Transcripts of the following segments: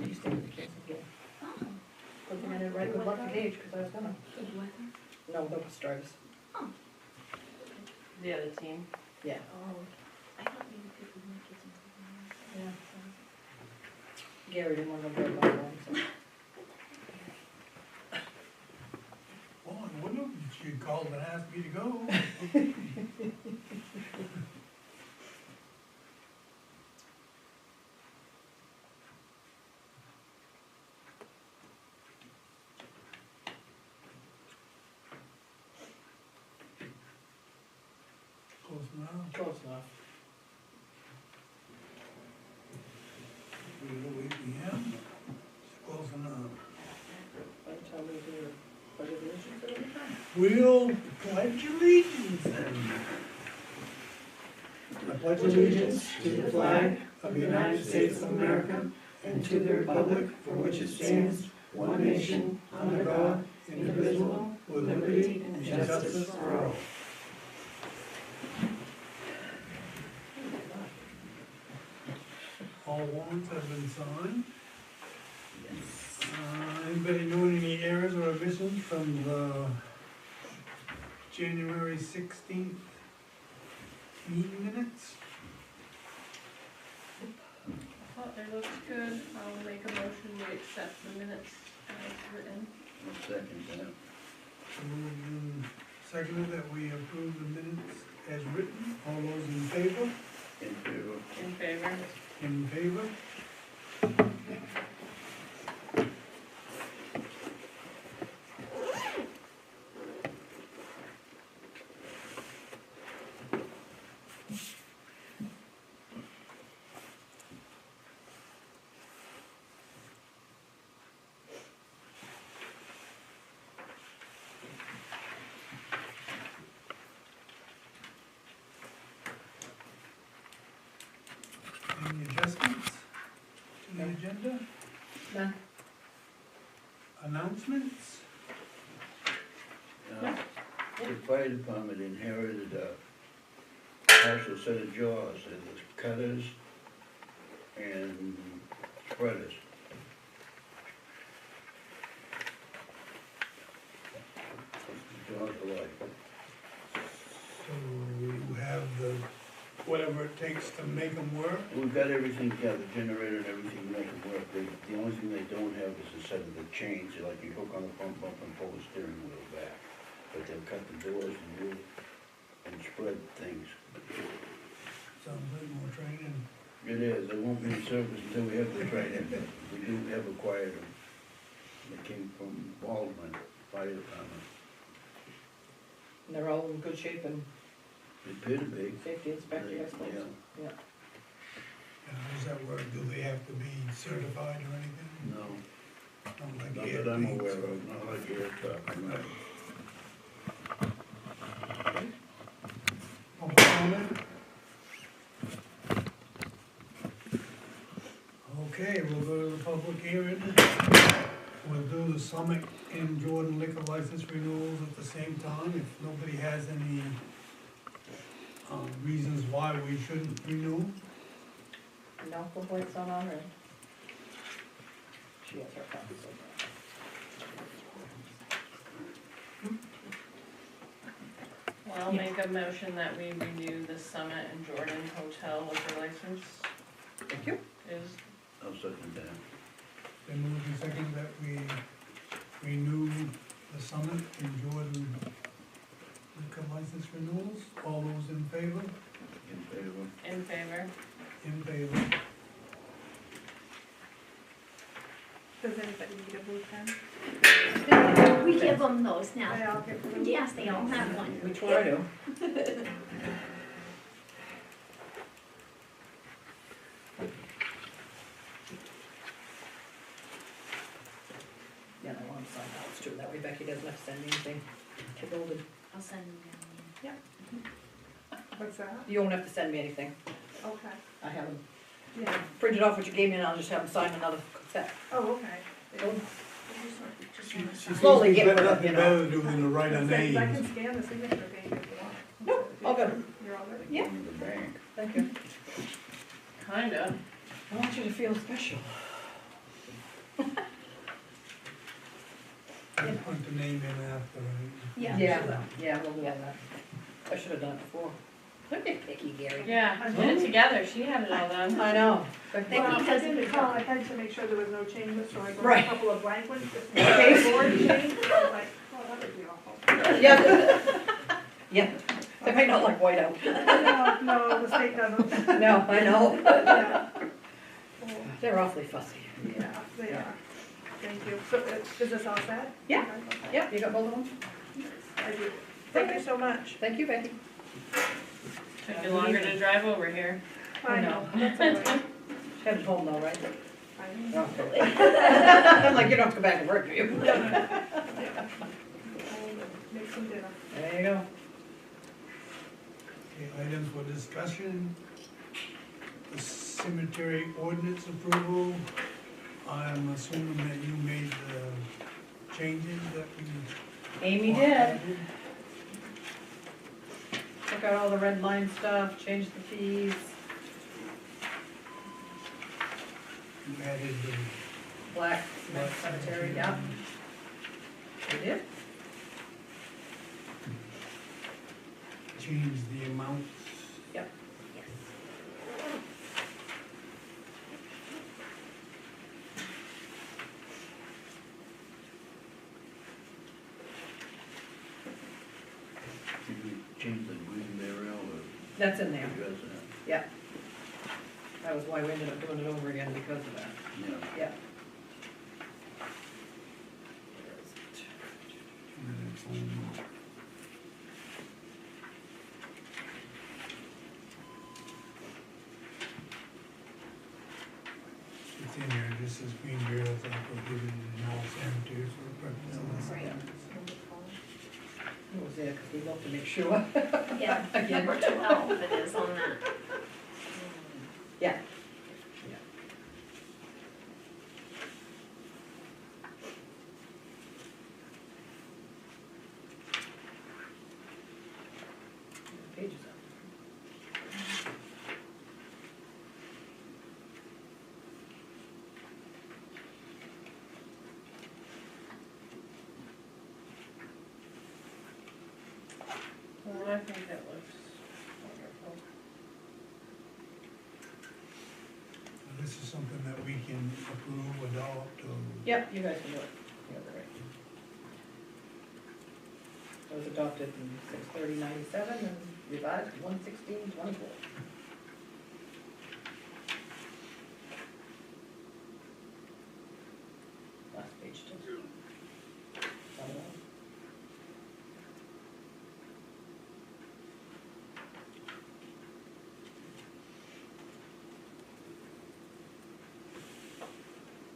You stay with the kids again. Oh, Good thing I didn't write good luck to Gage, because I was gonna. good weather. No, the bus drivers. The other team. Yeah. Oh, I thought maybe people with kids and Yeah. Gary didn't want to go very long, so. Well, I wouldn't have, she called and asked me to go. Close enough. Close enough. We go 8 p.m. Close enough. By the time we do the budget issues, it'll be fine. We'll pledge allegiance then. I pledge allegiance to the flag of the United States of America and to the republic for which it stands, one nation, under God, indivisible, with liberty and justice for all. All warrants have been signed. Anybody know any errors or omissions from the January 16th meeting minutes? Well, it looks good. I'll make a motion to accept the minutes as written. Second, that. Moved and seconded that we approve the minutes as written. All those in favor? In favor. In favor? In favor? Any adjustments to the agenda? None. Announcements? The fire department inherited a partial set of jaws, and it's cutters and spreaders. The jaws are like, So you have the, whatever it takes to make them work? we've got everything, yeah, the generator and everything to make it work. The only thing they don't have is a set of the chains, like you hook on the pump and pull the steering wheel back. But they'll cut the doors and roof and spread things. Sounds like more training. It is, they won't be in service until we have the training. We do have acquired them. They came from Baldwin Fire Department. And they're all in good shape and They appear to be. safety inspected, I suppose. Yeah. Yeah. How does that work? Do they have to be certified or anything? No, Not like not air that I'm beats aware or- of, not like you're talking about. Public comment? Okay, we'll go to the public hearing. We'll do the Summit and Jordan liquor license renewals at the same time. If nobody has any reasons why we shouldn't renew. No complaints on our end. She has her copies of Well, I'll make a motion that we renew the Summit and Jordan Hotel liquor license. that. Thank you. Is, I'll second that. Then move in second that we renew the Summit and Jordan liquor license renewals. All those in favor? In favor. in favor? In favor. Does anybody need a blue pen? We give them those They now. all get blue. Yes, they all have one. Which one I do? Yeah, I want to sign those too, that way Becky doesn't have to send me anything to Golden. I'll send them down. What's that? You won't have to send me anything, Okay, I have them yeah, printed off what you gave me and I'll just have them sign another set. oh, okay. Golden. Just wanna She sign. Slowly get rid of, nothing you know. better to do than to write our I names. can scan the signature page if you want. Nope, all good. You're all good? Yeah. From the bank. Thank you. Kinda. I want you to feel special. Put the name in after, right? Yeah. Yeah, we'll do that. I should have done it before. Look at Vicky, Gary. Yeah, did it together, she had it all done. I know. But Well, Vicky, I didn't call, I had to make sure there was no changes, so I wrote Right. a couple of blank ones, just in Okay. case the board changed, and I was like, oh, that would be awful. yeah. Yeah, they might not like whiteout. No, the state doesn't. No, I know. Yeah. Oh, They're awfully fussy. yeah, they are. Thank you. So, is this all set? Yeah. Okay. Yeah, you got both of them? I do. Thank you so much. Thank you, Becky. Took you longer to drive over here. I know, that's all right. Headed home though, right? I know. Okay. I'm like, you don't have to go back and work, do you? Yeah. Make some dinner. There you go. Okay, items for discussion. The cemetery ordinance approval. I'm assuming that you made the changes that we. Amy did. Took out all the red line stuff, changed the fees. You added the. Black cement cemetery, yeah. We did. Change the amounts. Yep. Did we change the green burial or? That's in there. Because, Yeah. That was why we ended up doing it over again because of that. yeah. Yeah. Minutes on- It's in there, just as green burial, I think we'll give it an all cemetery for the purpose of this. Right. It was there because we looked to make sure. Yeah, Again. number 12 it is on that. Yeah. Pages up. Well, I think that looks wonderful. This is something that we can approve, adopt, or. Yep, you guys can do it. Yeah, right. It was adopted in 6/30/97 and revised 1/16/24. Last page too. Other one.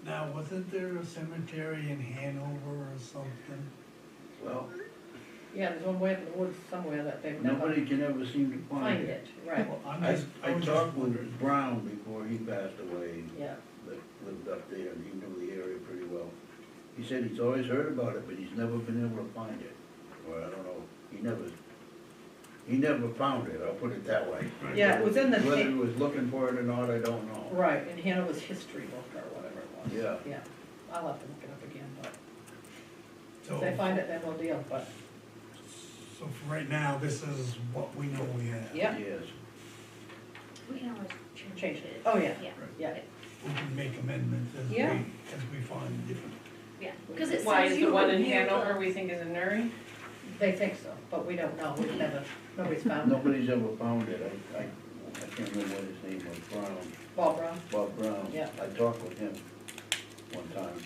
Now, wasn't there a cemetery in Hanover or something? Well, Yeah, there's one way up in the woods somewhere that they've never nobody can ever seem to find it, right, Well, I was just talked wondering. with Brown before he passed away, yeah. that lived up there, and he knew the area pretty well. He said he's always heard about it, but he's never been able to find it. Or I don't know, he never found it, I'll put it that way. Yeah, it was in the, Whether he was looking for it or not, I don't know. right, in Hanover's history book or whatever it was. Yeah. Yeah, I'll have to look it up again, but So, if they find it, then we'll deal, but, so for right now, this is what we know we have. yeah, Yes, We can always Change change it. it. Oh, yeah. Yeah, yeah. We can make amendments as Yeah. we find different. yeah, because it Why says is you the one in review Hanover, the- we think is in Newry? They think so, but we don't know, we've never, nobody's found it. nobody's ever found it, I can't remember what his name was, Brown, Bob Brown, Bob Brown. Yeah. I talked with him one time,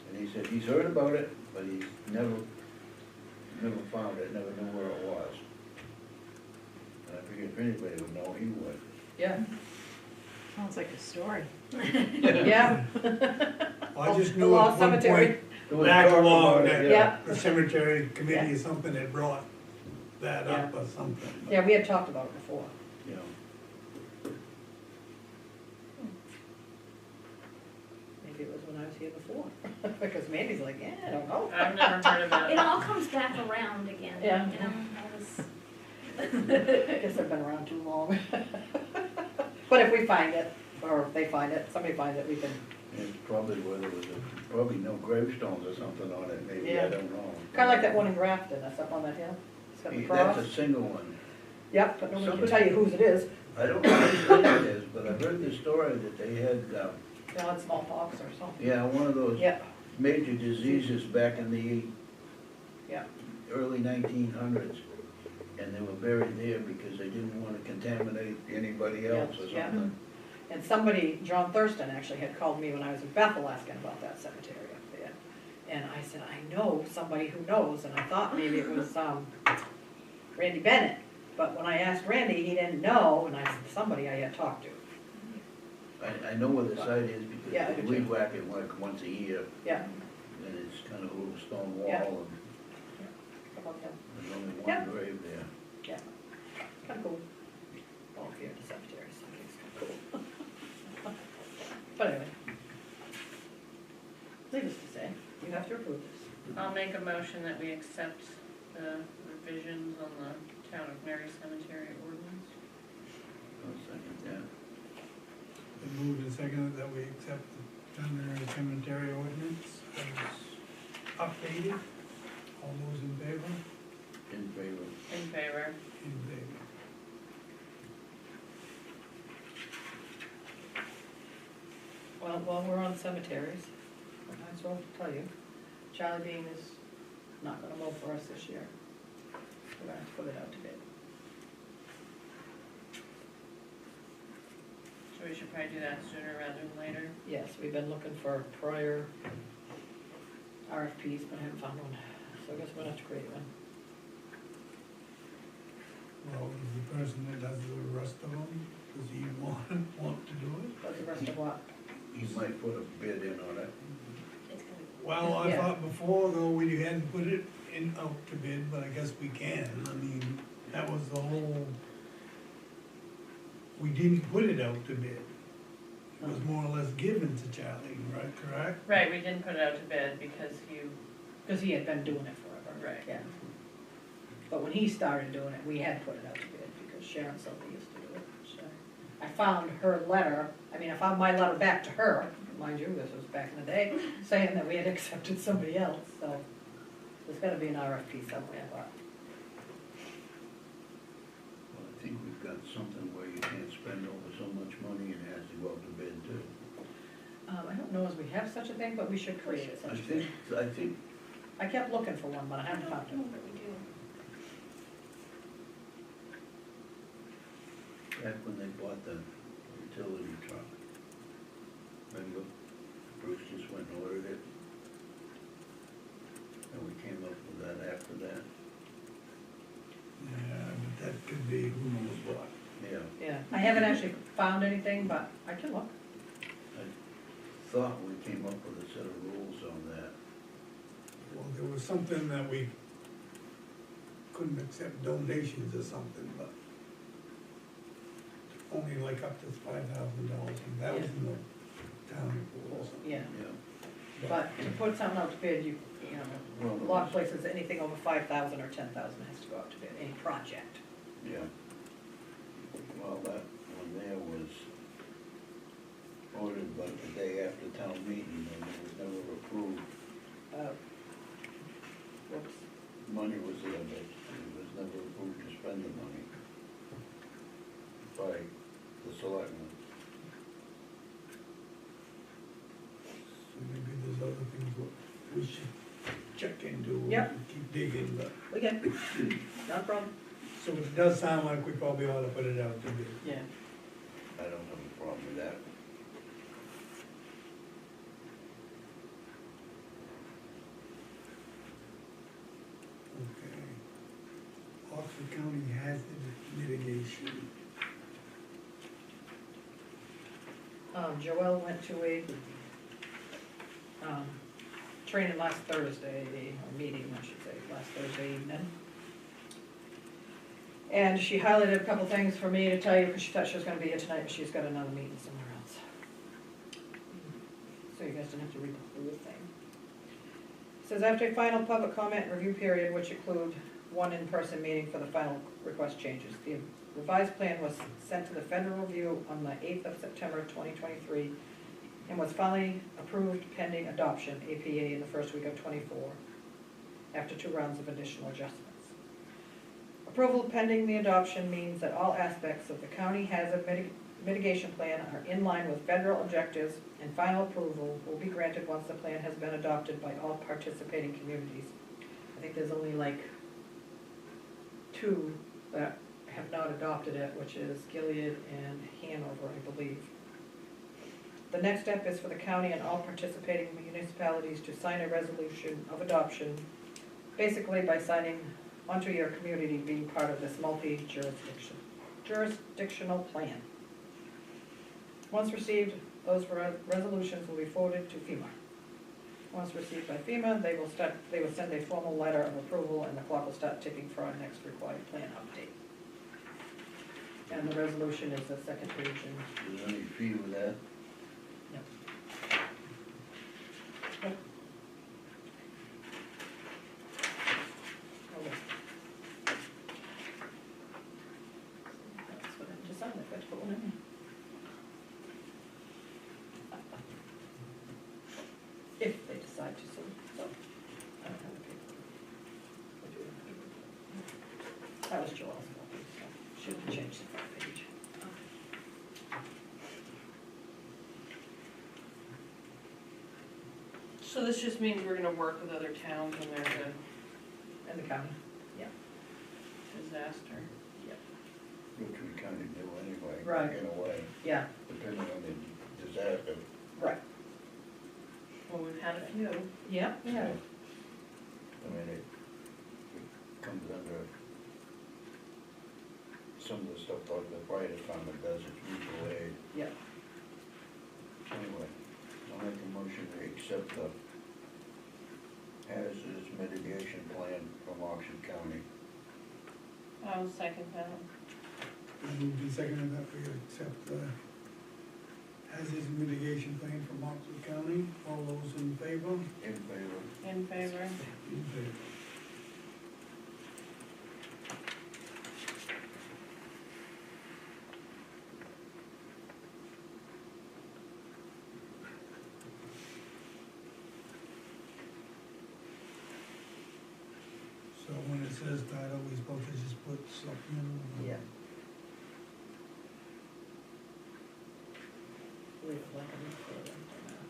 and he said he's heard about it, but he's never found it, never knew where it was. And I figured if anybody would know, he would. yeah, Sounds like a story. yeah. I just The knew Lost at one Cemetery. point, There was back talk along about it, that, Yeah. the cemetery committee or something had brought that up Yeah. or something. Yeah, we had talked about it before. You know, Maybe it was when I was here before, because Mandy's like, yeah, I don't know. I've never heard of It it. all comes back around again, you Yeah. know, that was, I guess I've been around too long. But if we find it, or if they find it, somebody finds it, we can, It's probably where there was probably no gravestones or something on it, maybe, Yeah. I don't know. kinda like that one in Grafton, that's up on that hill. It's got the cross. That's a single one. Yep, but nobody can Somebody- tell you whose it is. I don't know who it is, but I've heard the story that they had, They had smallpox or something. yeah, one of those Yep, major diseases back in the yep, early 1900s. And they were buried there because they didn't want to contaminate anybody else or Yeah. something. and somebody, John Thurston actually had called me when I was in Bethel asking about that cemetery up there. And I said, I know somebody who knows, and I thought maybe it was, Randy Bennett. But when I asked Randy, he didn't know, and I said, somebody I had talked to. I know where the site is Yeah, I because do we too. whack it like once a year, Yeah, and it's kind of a little stone wall, Yeah. and about them. there's only Yeah. one grave there. Yeah, kinda cool. All of you at the cemetery, so I think it's kinda cool. But anyway. Needless to say, you have to approve this. I'll make a motion that we accept the revisions on the Town of Newry Cemetery ordinance. I'll second that. Been moved and seconded that we accept the Dunbury Cemetery ordinance as updated. All those in favor? In favor. In favor. In favor. Well, while we're on cemeteries, I might as well tell you, Charlie Bean is not gonna mow for us this year. We're gonna have to put it out to bid. So we should probably do that sooner rather than later. Yes, we've been looking for prior RFPs, but I haven't found one, so I guess we're gonna have to create one. Well, is the person that does the rest of them, does he want to do it? But the rest of what? You might put a bid in on it. It's gonna be. Well, I Yeah. thought before though, we hadn't put it in out to bid, but I guess we can. I mean, that was the whole, we didn't put it out to bid. It was more or less given to Charlie, right, correct? Right, we didn't put it out to bid because you, Because he had been doing it forever. Right. Yeah. But when he started doing it, we had put it out to bid because Sharon Silva used to do it. So I found her letter, I found my letter back to her, mind you, this was back in the day, saying that we had accepted somebody else, so there's gotta be an RFP somewhere, but, Well, I think we've got something where you can't spend over so much money and it has to go out to bid too. I don't know as we have such a thing, but we should create I such a thing. think, I kept looking for one, but I I haven't don't found know it. that we do. back when they bought the utility truck, remember, Bruce just went and ordered it. And we came up with that after that, Yeah, but that could be who knows what. yeah. Yeah, I haven't actually found anything, but I can look. I thought we came up with a set of rules on that. Well, there was something that we couldn't accept donations or something, but only like up to $5,000, and that was in the town rules. Yeah, Yeah. but to put something out to bid, you know, Well, a lot of places, anything over 5,000 or 10,000 has to go out to bid, any project. Yeah. Well, that one there was ordered like the day after town meeting, and it was never approved. Whoops. Money was there, but it was never approved to spend the money by the selectmen. So maybe there's other things what we should check into. Yep. and keep digging, but, We can, not a problem. so it does sound like we probably ought to put it out to bid. Yeah. I don't have a problem with that. Okay. Oxford County hazard mitigation. Joelle went to a, training last Thursday, or meeting, I should say, last Thursday evening. And she highlighted a couple things for me to tell you, because she thought she was gonna be here tonight, but she's got another meeting somewhere else. So you guys don't have to read the whole thing. Says after a final public comment and review period, which include one in-person meeting for the final request changes, the revised plan was sent to the federal review on the 8th of September 2023 and was finally approved pending adoption, APA, in the first week of '24, after 2 rounds of additional adjustments. Approval pending the adoption means that all aspects of the county hazard mitigation plan are in line with federal objectives, and final approval will be granted once the plan has been adopted by all participating communities. I think there's only like 2 that have not adopted it, which is Gilead and Hanover, I believe. The next step is for the county and all participating municipalities to sign a resolution of adoption, basically by signing onto your community being part of this jurisdictional plan. Once received, those resolutions will be forwarded to FEMA. Once received by FEMA, they will send a formal letter of approval, and the clock will start ticking for our next required plan update. And the resolution is the second page, and Is there any fee with that? that's what I just signed, I forgot to put one in. If they decide to, so, I don't have the paper. I do have the paper. That was Joel's fault, so shouldn't have changed the front page. So this just means we're gonna work with other towns when there's a And the county, disaster. Which we kind of do anyway. Right. In a way, yeah, depending on the disaster. right, Well, we've had a few. yeah, I mean, it comes under some of the stuff like the fire department does, it's mutual aid. yeah. Anyway, I'll make a motion to accept the hazardous mitigation plan from Oxford County. I'll second that. I moved and seconded that we accept the hazardous mitigation plan from Oxford County. All those in favor? In favor. In favor? In favor. So when it says title, we supposed to just put supplemental? Yeah. Leave it like I'm for them for now.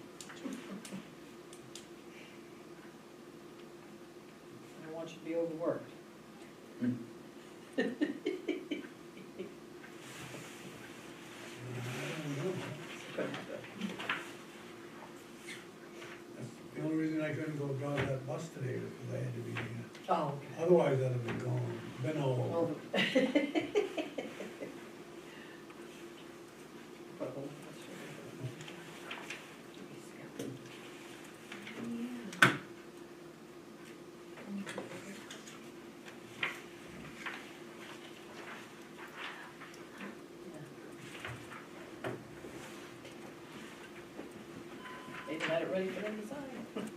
I don't want you to be overworked. Couldn't have it. The only reason I couldn't go drive that bus today was because I had to be here. Oh, okay. Otherwise, I'd have been gone, been all over. Well, but we'll- They've got it ready for them to sign.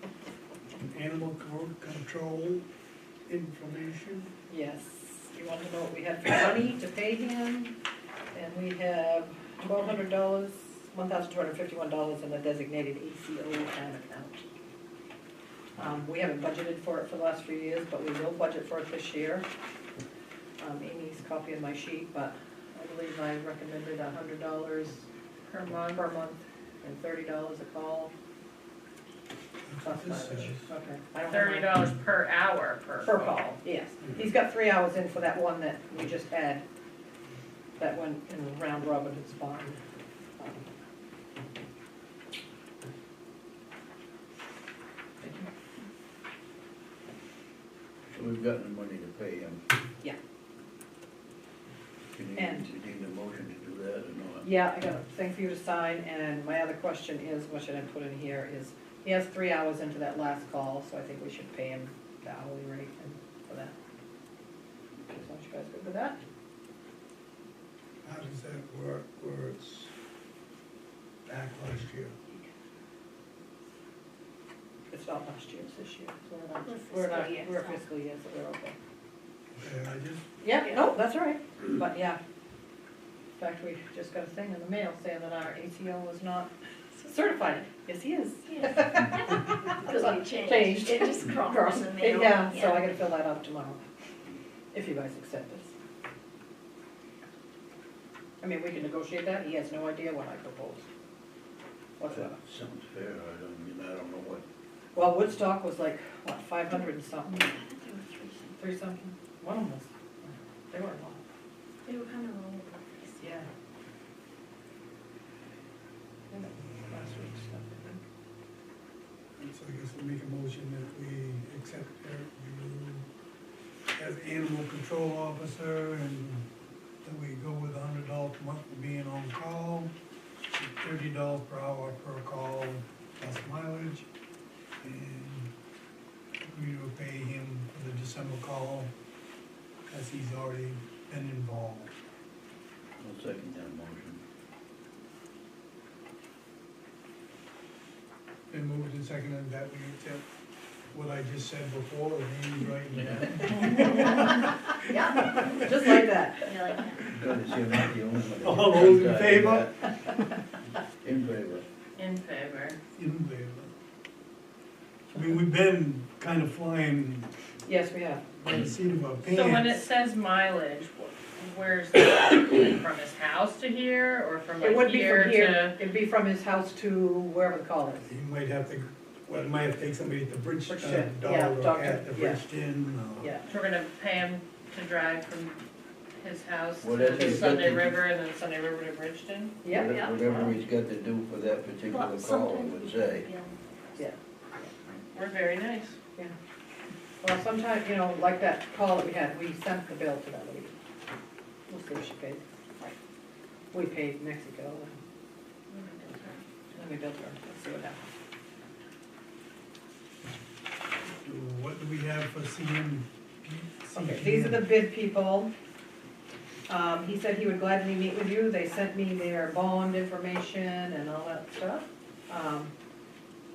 Animal control information. Yes, you want to know what we had for money to pay him, and we have $1,200, $1,251 in the designated ACO time account. We haven't budgeted for it for the last few years, but we will budget for it this year. Amy's copying my sheet, but I believe I recommended $100 Per month. and $30 a call. That's what this says. Okay. I don't have my- $30 per hour Per call, yes. He's got 3 hours in for that one that we just had, that went in round robin, it's fine. So we've gotten the money to pay him. Yeah. You And- need a motion to do that or not? Yeah, I got a thing for you to sign, and my other question is, what should I put in here, is he has 3 hours into that last call, so I think we should pay him the hourly rate for that. As long as you guys good with that? How does that work where it's back last year? It's not last year, it's this year, so We're we're fiscal year, we're so. fiscal year, so we're okay. Okay, I just, Yeah, no, that's all right, but yeah, fact, we just got a thing in the mail saying that our ACO was not certified. Yes, he is. Yes. Because we Changed. changed, it just crossed in the mail. Yeah, so I gotta fill that out tomorrow, if you guys accept this. I mean, we can negotiate that, he has no idea what I propose. What's that? Sounds fair, I don't know what, Well, Woodstock was like, what, 500 and something, I think there were three. three something, one of them was, they were long. They were kind of all over the place. Yeah. Last week's stuff, I think. So I guess we'll make a motion that we accept Eric Rue as animal control officer, and that we go with $100 per month for being on call, $30 per hour per call plus mileage, and we will pay him for the December call, as he's already been involved. I'll second that motion. Been moved and seconded that we accept what I just said before, the names right now. Yeah, just like that. Yeah, like that. Good, is he not the only one? All those in favor? In favor. In favor. In favor. I mean, we've been kind of flying Yes, we have. by the seat of our pants. So when it says mileage, where's that, from his house to here, or from It like wouldn't be here from here, to? it'd be from his house to wherever the call is. You might have to, well, it might have to take somebody at the bridge, Bridgeton, dog yeah, or doctor, at the yeah. Bridgeton, or. Yeah, We're gonna pay him to drive from his house Well, that's to what Sunday he's got to- River and then Sunday River to Bridgeton? yeah, Yeah. Whatever he's got to do for that particular Well, call, I sometimes would we say. can yeah. We're very nice. Well, sometimes, you know, like that call that we had, we sent the bill to that lady. We'll see what she paid. We paid Mexico, and then we billed her, let's see what happens. What do we have for CM? Okay, these are the bid people. He said he would gladly meet with you, they sent me their bond information and all that stuff.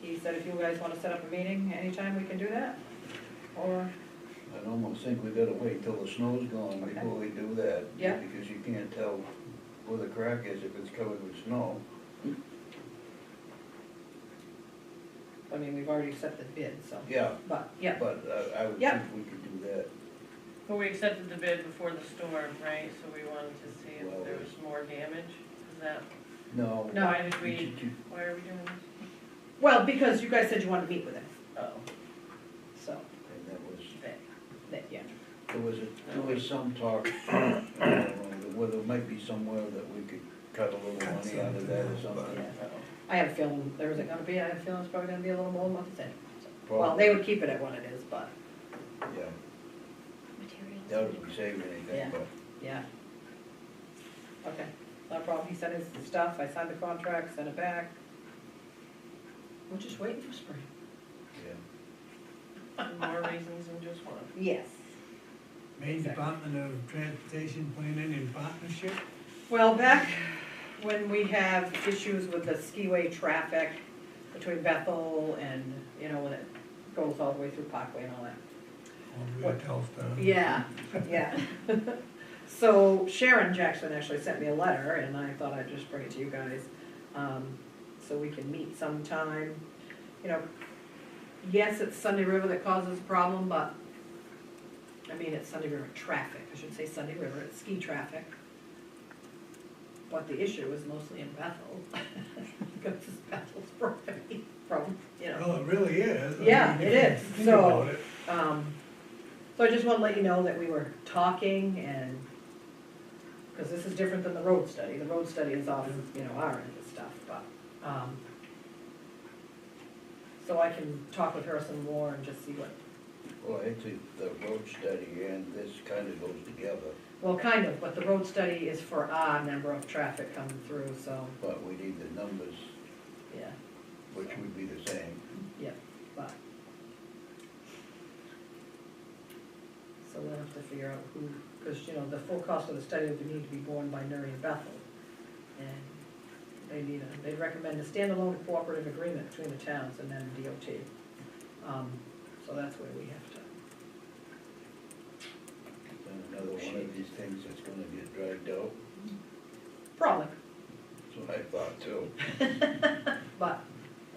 He said if you guys wanna set up a meeting anytime, we can do that, or, I almost think we gotta wait till the snow's gone Okay. before we do that. Yeah. Because you can't tell where the crack is if it's covered with snow. I mean, we've already accepted bid, so, Yeah, but, yeah, but I would Yeah. think we could do that. But we accepted the bid before the storm, right? So we wanted to see if Well, there was more damage. Is that, No. No. why did You- we, you- why are we doing this? well, because you guys said you wanted to meet with him, Oh, so, And that was, that, yeah. there was some talk, where there might be somewhere that we could cut a little Cut money out of that or something, something. Yeah. I have a feeling there isn't gonna be, I have a feeling it's probably gonna be a little more than what they said. Well, Probably. they would keep it at what it is, but, Yeah, materials. that would be saving anything, Yeah. but, yeah. Okay, no problem, he sent his stuff, I signed the contract, sent it back. We're just waiting for spring. yeah. more reasons than just one. Yes. Maine Department of Transportation Planning in Partnership. Well, back when we have issues with the skiway traffic between Bethel and, you know, when it goes all the way through Parkway and all that. On the way to Telstar. Yeah, yeah. So Sharon Jackson actually sent me a letter, and I thought I'd just bring it to you guys, so we can meet sometime. You know, yes, it's Sunday River that causes the problem, but, I mean, it's Sunday River traffic, I should say Sunday River, it's ski traffic. What the issue is mostly in Bethel, because it's Bethel's property, from, you know. Well, it really is. I Yeah, mean, it if you is. think So- about it. So I just want to let you know that we were talking and, because this is different than the road study. The road study is off, you know, our end of stuff, but, so I can talk with her some more and just see what, Well, actually, the road study and this kind of goes together, well, kind of, but the road study is for our number of traffic coming through, so, but we need the numbers, yeah, which would be the same. yeah, but. So we'll have to figure out who, because, you know, the full cost of the study would need to be borne by Newry and Bethel. And they'd recommend a standalone cooperative agreement between the towns and then DOT. So that's where we have to, And another one of these things that's gonna get dragged out. Probably, That's what I thought too. but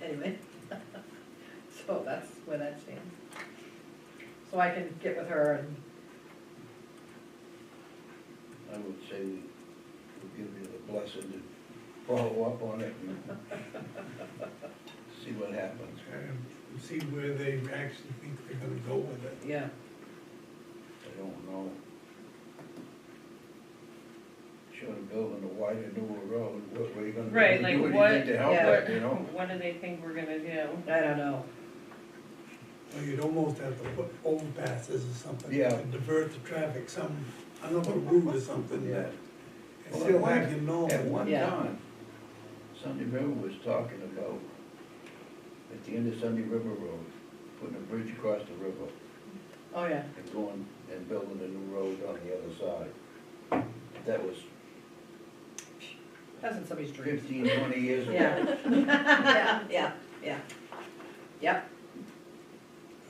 anyway. So that's where that stands. So I can get with her and, I would say we'll give you the blessing to follow up on it and see what happens. And see where they actually think they're gonna go with it. yeah, I don't know. Short of building a wider, newer road, what are you gonna do? Right, like Do what- anything to help yeah. it, you know? What do they think we're gonna do? I don't know. Well, you'd almost have to put overpasses or something Yeah. to divert the traffic, some, another route or something Yeah. that, and Well, still at one- have you know. At one Yeah. time, Sunday River was talking about, at the end of Sunday River Road, putting a bridge across the river Oh, yeah, and going and building a new road on the other side. That was that's in somebody's dreams. 15, 20 years ago. Yeah. Yeah, yeah. Yep,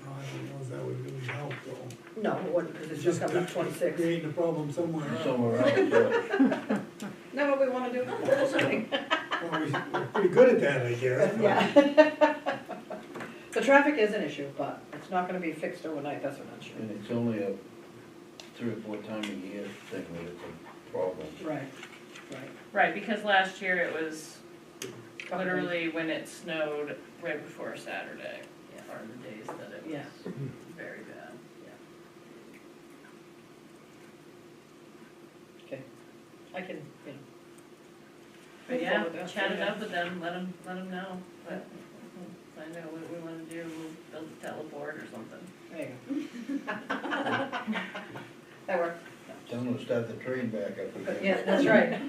Oh, I don't know if that would really help though. no, it wouldn't, because it's just coming up 26. Creating a problem somewhere else. Somewhere else, yeah. Know what we wanna do? Just kidding. Well, we're pretty good at that, I guess. but- Yeah. The traffic is an issue, but it's not gonna be fixed overnight, that's for sure. And it's only a 3 or 4 time a year thing that it's a problem. Right, right. Right, because last year it was Couple literally when it snowed right before Saturday, Yeah. are the days that it Yeah. was very bad. Okay, I can, you know. But move yeah, forward with that. chat it up with them, let them know, but find out what we wanna do, we'll build a teleport or something. There you go. That worked. Tell them to start the train back up again. Yeah, that's right.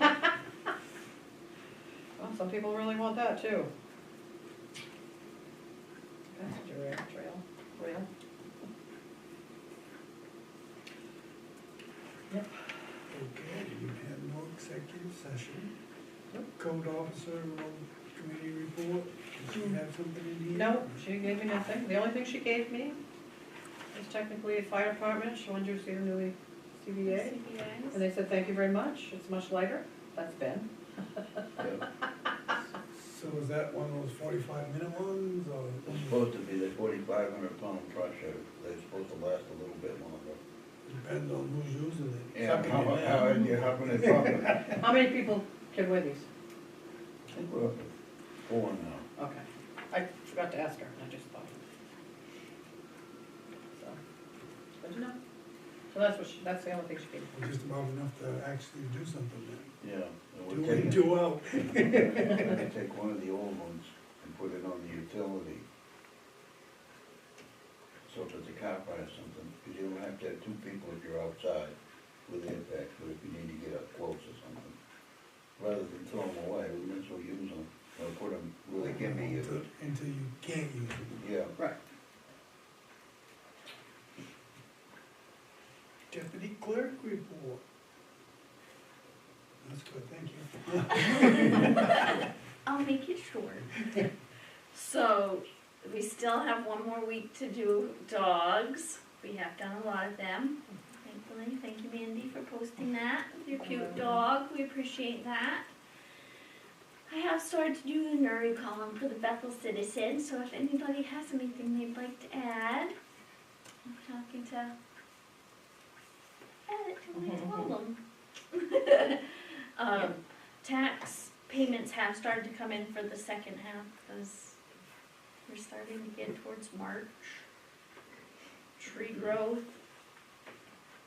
Well, some people really want that too. Passenger rail. Yep. Okay, you have no executive session. Nope. Code officer, road committee report, does she have something in here? No, she gave me nothing. The only thing she gave me is technically a fire department. She wanted you to see the new CBA. CBAs. And they said, thank you very much. It's much lighter. That's Ben. Yeah. So is that one of those 45-minute ones, or? It's supposed to be the 4,500-pound crusher. They're supposed to last a little bit longer. Depends on who's using it. Yeah, Sucking how, it how, down. yeah, how can they pump it? I How many people can wear these? think we're up to 4 now. Okay. I forgot to ask her. I just thought. So, good to know. So that's the only thing she gave me. Just about enough to actually do something then. Yeah. and Do we're in, taking- do out. we're gonna take one of the old ones and put it on the utility. So if it's a car fire or something, because you don't have to have 2 people if you're outside with air packs, but if you need to get up close or something. Rather than throw them away, we might as well use them, or put them where they can be used. Until you can't use it. Yeah. Right. Deputy clerk report. That's good, thank you. I'll make it short. So, we still have one more week to do dogs. We have done a lot of them, thankfully. Thank you, Mandy, for posting that with your cute dog. We appreciate that. I have started to do the Newry column for the Bethel Citizen, so if anybody has anything they'd like to add, I'm talking to add it to my column. Tax payments have started to come in for the second half, because we're starting to get towards March. Tree growth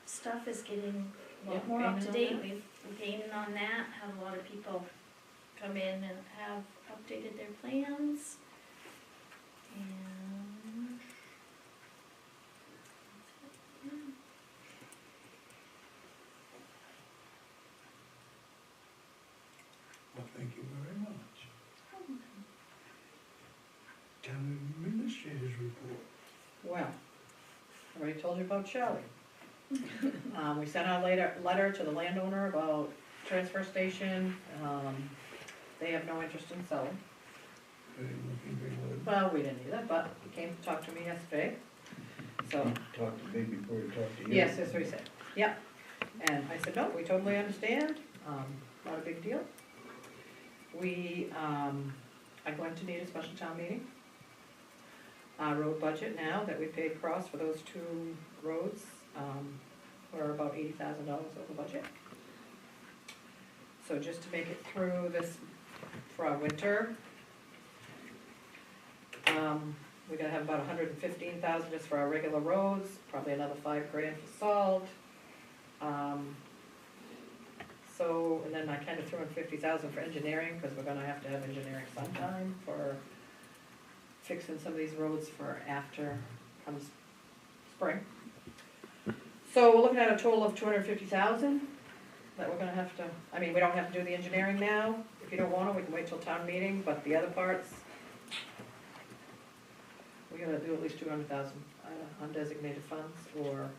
stuff is getting a lot Yeah, more up to gaining on date. We're gaining on that, had a lot of people come in and have updated their plans. And Well, thank you very much. Town administrators report. Well, I already told you about Charlie. We sent out letter to the landowner about transfer station. They have no interest in selling. They didn't look any very good. Well, we didn't either, but he came to talk to me yesterday. So, Talk to me before he talked to you. yes, that's what he said. Yep. And I said, no, we totally understand. not a big deal. We, are going to need a special town meeting. Our road budget now that we paid cross for those 2 roads, we're about $80,000 over budget. So just to make it through this, for our winter, we're gonna have about 115,000 just for our regular roads, probably another $5 grand for salt. So, and then I kind of threw in 50,000 for engineering, because we're gonna have to have engineering sometime for fixing some of these roads for after comes spring. So we're looking at a total of 250,000 that we're gonna have to, I mean, we don't have to do the engineering now. If you don't wanna, we can wait till town meeting, but the other parts, we're gonna do at least 200,000 undesignated funds, or,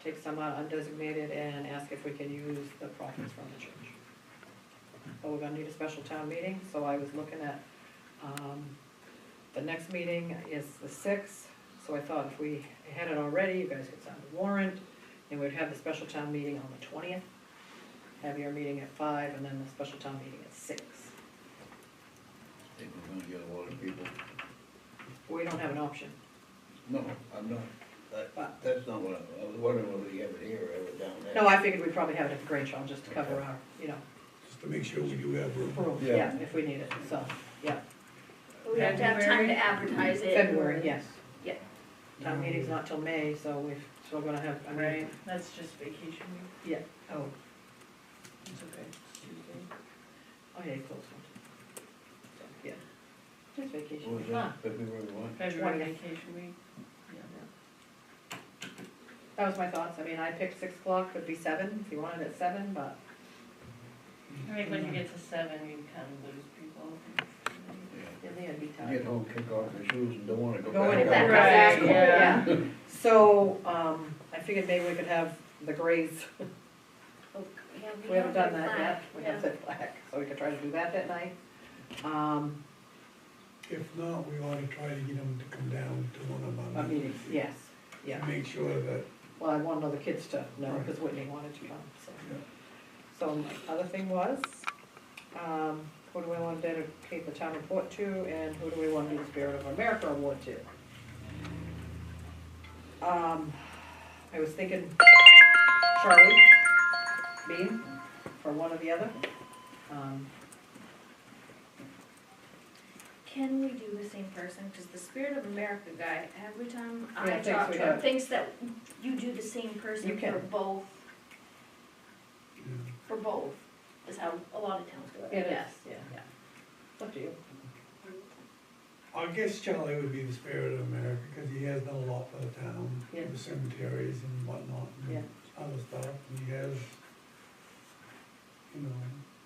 take some out undesignated and ask if we can use the profits from the church. But we're gonna need a special town meeting, so I was looking at, the next meeting is the 6th, so I thought if we had it already, you guys could sign the warrant, and we'd have the special town meeting on the 20th, have your meeting at 5, and then the special town meeting at 6. I think we're gonna get a lot of people. We don't have an option. No, I'm not, that's not what I was wondering whether you have it here or have it down there. No, I figured we'd probably have it at the Grange Hall, just to cover our, Just to make sure we do have room. room, Yeah. yeah, if we need it, so, yeah. We have to have time to advertise it. February, yes. Yeah. Town meeting's not till May, so we're still gonna have, I mean, Right, that's just vacation week, yeah, oh, it's okay, it's Tuesday. oh yeah, you closed one. So, yeah, just vacation. What was Huh. that, February what? February 20th. vacation week. That was my thoughts, I mean, I picked 6 o'clock, could be 7, if you wanted it at 7, but, I think when you get to 7, you kind of lose people. Yeah. in the end, be Get tired. home, kick off your shoes and don't wanna go Go back. in out. back, Right, yeah. So, I figured maybe we could have the grays, Oh, yeah, we haven't done their that yet, flag, we yeah. have the black, so we could try to do that night. If not, we ought to try to get them to come down to one of Our our meetings, meetings. yes, yeah. To make sure that, Well, I wanted other kids to know, Right. because Whitney wanted to come, so. Yeah. So my other thing was, who do we want to dedicate the town report to, and who do we want to do the Spirit of America award to? I was thinking Charlie Bean, for one or the other. Can we do the same person? Because the Spirit of America guy, every time Yeah, I thinks talk we to him, have- thinks that you do the same person You can. for both, you for both, is how a lot of towns do it, I It is, guess. yeah. It's up to you. I guess Charlie would be the spirit of America, because he has done a lot for the town, Yeah. the cemeteries and whatnot, Yeah. and other stuff. And he has,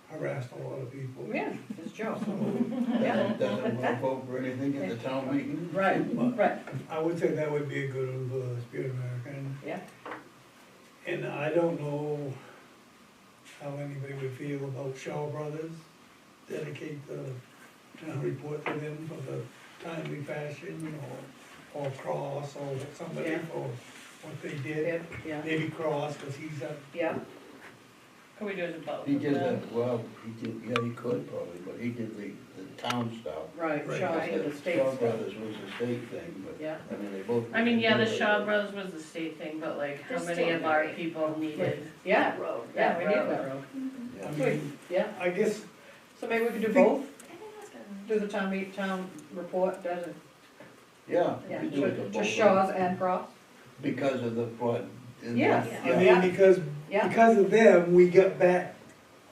harassed a lot of people. Yeah, it's Joe. So, Doesn't want to vote for anything at the town meeting? Right, right, I would say that would be a good one for the Spirit of America. yeah. And I don't know how anybody would feel about Shaw Brothers, dedicate the town report to them for the timely fashion, or Cross, or somebody Yeah. for what they did. Yeah, Maybe Cross, because he's a, yeah, Can we do it both? He of did them? that, well, he did, yeah, he could probably, but he did the town stuff. right, Right. Shaw did the state Shaw stuff. Brothers was the state thing, but, Yeah. I mean, they both. I mean, yeah, the Shaw Brothers was the state thing, but like, how The many state, of our right. people needed? Yeah, That road. yeah, we need road. that road. I Sweet, mean, yeah, I guess, so maybe we could do both, I think that's good. do the town report, does it, Yeah, yeah, you do it to just both. Shaw's and Cross, Because of the flood. Yeah. I Yeah. mean, because of them, we got back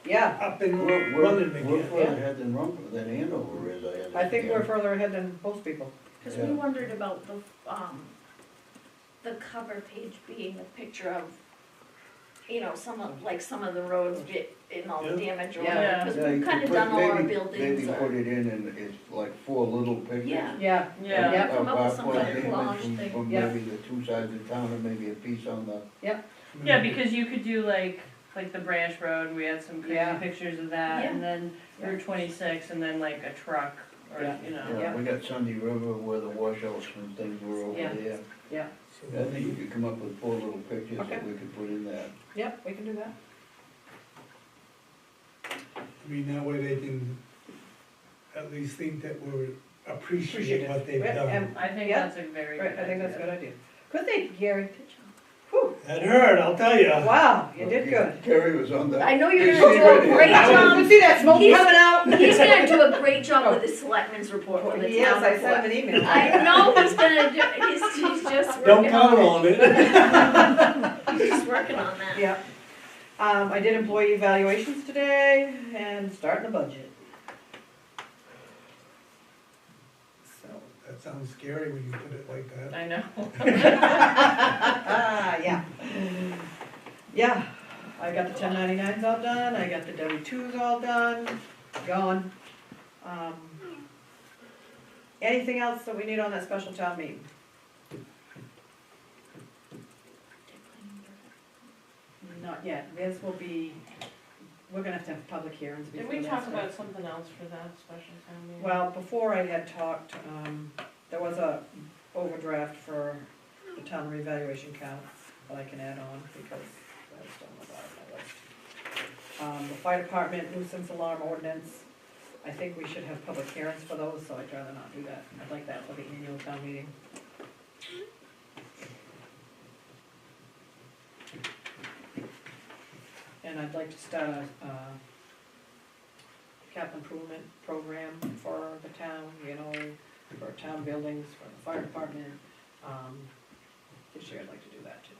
yeah, up and We're running we're again. further ahead than Andover is, I understand. I think we're further ahead than most people. Because Yeah. we wondered about the cover page being a picture of, some of the roads get in all the damage or Yeah. whatever. Because Yeah, you we've could kind of put- done all our maybe- buildings. Maybe or- put it in and it's like 4 little pictures. Yeah. Yeah, Yeah. Yeah. Come up with Of some what kind of damage collage from- thing. From Yeah. maybe the 2 sides of town and maybe a piece on the, Yeah, because you could do like the branch road, we had some crazy Yeah. pictures of that, Yeah. and then Route 26, and then like a truck, or, Yeah. you know. Yeah. we got Sunday River where the washouts and things were over Yeah. there. yeah, I think you could come up with 4 little pictures Okay. that we could put in there. Yep, we can do that. I mean, that way they can at least think that we're appreciate Appreciative. what they've Right, done. and- I think Yeah. that's a very good Right, idea. I think that's a good idea. Good thing, Gary. Whew, That hurt, I'll tell you. wow, you did good. Gary was on that. I know you're He's gonna do a already- great You can job. see that smoke He's- coming out? He's gonna do a great job with the selectmen's report for the Yes, town I sent him report. an email. I know he's gonna do, he's just Don't working count on on it. it. He's just working on that. Yeah. I did employee evaluations today and starting the budget. So, That sounds scary when you put it like that. I know. yeah. Yeah, I got the 1099s all done, I got the W-2s all done, gone. Anything else that we need on that special town meeting? Not yet, this will be, we're gonna have to have public hearings before Did we that talk starts. about something else for that special town meeting? Well, before I had talked, there was a overdraft for the town revaluation count that I can add on because that's still on the bottom of my list. The fire department nuisance alarm ordinance, I think we should have public hearings for those, so I'd rather not do that. I'd like that for the annual town meeting. And I'd like to start a capital improvement program for the town, you know, for town buildings, for the fire department. This year I'd like to do that too.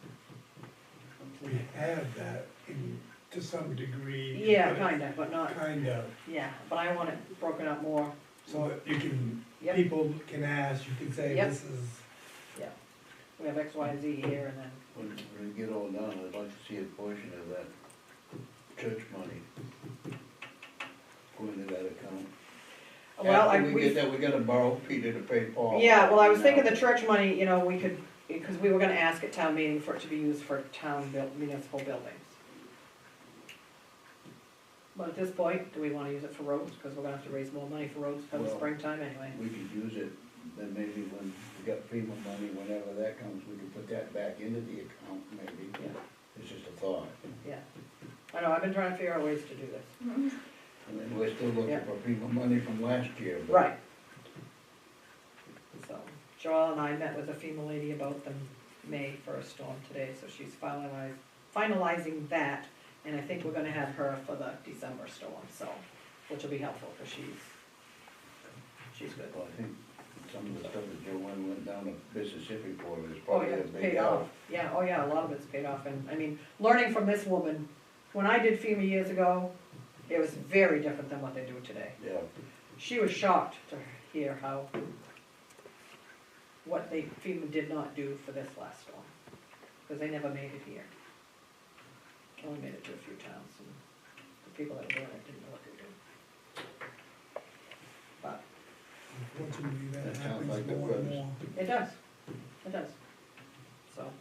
We have that in, to some degree. Yeah, but kinda, but not, Kind of, yeah, but I want it broken up more. so that you can, Yep, people can ask, you can say, Yep. this is, we have X, Y, Z here and then, When we get all done, I'd like to see a portion of that church money go into that account. well, After we get that, we gotta borrow Peter to pay Paul. yeah, well, I was thinking the church money, you know, we could, because we were gonna ask at town meeting for it to be used for municipal buildings. But at this point, do we wanna use it for roads, because we're gonna have to raise more money for roads come Well, springtime anyway. We could use it, then maybe when we got FEMA money, whenever that comes, we could put that back into the account, maybe. Yeah. It's just a thought. Yeah, I know, I've been trying to figure out ways to do this. And then we're still looking Yeah. for FEMA money from last year. but- Right. So, Joelle and I met with a FEMA lady about the May 1st storm today, so she's finalizing that, and I think we're gonna have her for the December storm, so, which will be helpful, because she's good. Well, I think some of the stuff that Joanne went down to Mississippi for is Oh, probably yeah, a it's big paid help. off, yeah, oh yeah, a lot of it's paid off, and, I mean, learning from this woman, when I did FEMA years ago, it was very different than what they do today. Yeah, She was shocked to hear what FEMA did not do for this last storm, because they never made it here. Only made it to a few towns, and the people that were doing it didn't know what they were doing. But unfortunately, that That sounds like happens the more and worst. more. it does, so.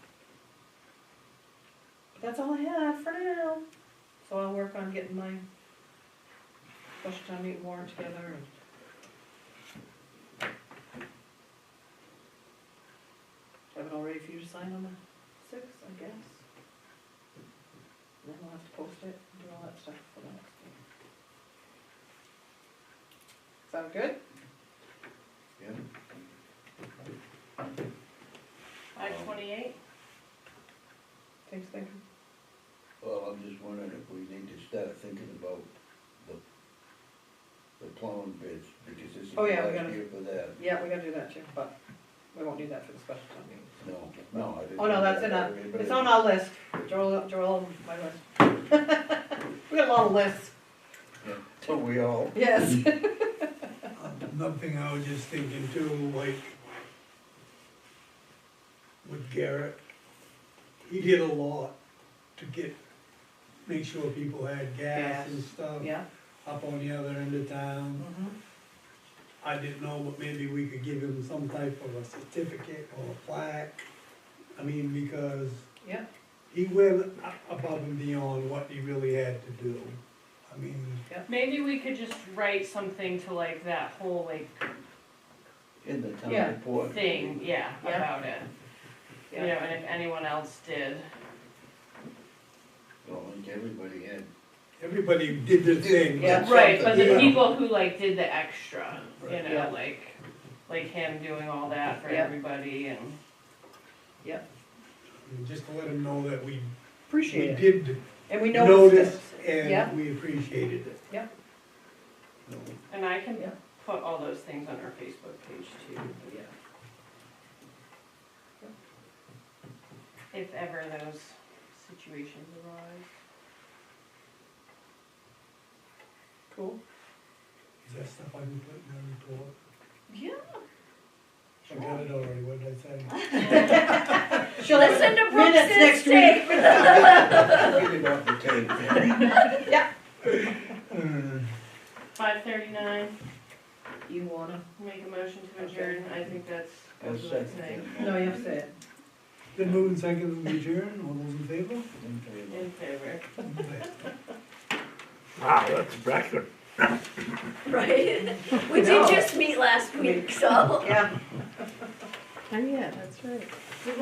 But that's all I have for now, so I'll work on getting my special town meeting warrant together and. Have it all ready for you to sign on the 6th, I guess. And then we'll have to post it and do all that stuff for the next meeting. Sound good? yeah. 528? Things thinking? Well, I'm just wondering if we need to start thinking about the plowing bids, because this is the Oh, yeah, we last gotta- year for that. Yeah, we gotta do that too, but we won't need that for the special town meeting. No, I didn't. Oh, no, that's in it's on our list, Joel, my list. We got a lot of lists, Yeah, so we all. yes. Another thing I was just thinking too, like, with Garrett, he did a lot to make sure people had gas and stuff Yeah. up on the other end of town. Mhm. I didn't know, but maybe we could give him some type of a certificate or a plaque. I mean, because Yeah, he went above and beyond what he really had to do. I mean, Maybe we could just write something to like that whole like In the town Yeah. report. thing, yeah, Yeah. about it. you know, and if anyone else did. Well, like everybody had, Everybody did their thing. Yeah. Right, but the Yeah. people who like did the extra, you Right. Yeah. know, like him doing all that for Yeah. everybody and. And just to let them know that we Appreciate it. did And we noticed notice it. Yeah. and we appreciated it. no, And I can Yeah. put all those things on our Facebook page too, Yeah. if ever those situations arise. Cool. Is that stuff I can put in the report? Yeah. I got it already, what did I say? She'll Listen to Brooks minutes and next week. tape. get it off the tape. 5:39, You wanna? make a motion to adjourn, I think that's I'll goes without second saying. that. No, you have to say it. Then moving second, we adjourn, all those in favor? In favor. In favor. Okay. Wow, that's breakfast. Right? We No. did just meet last week, so. Yeah. Oh, yeah, that's right. We got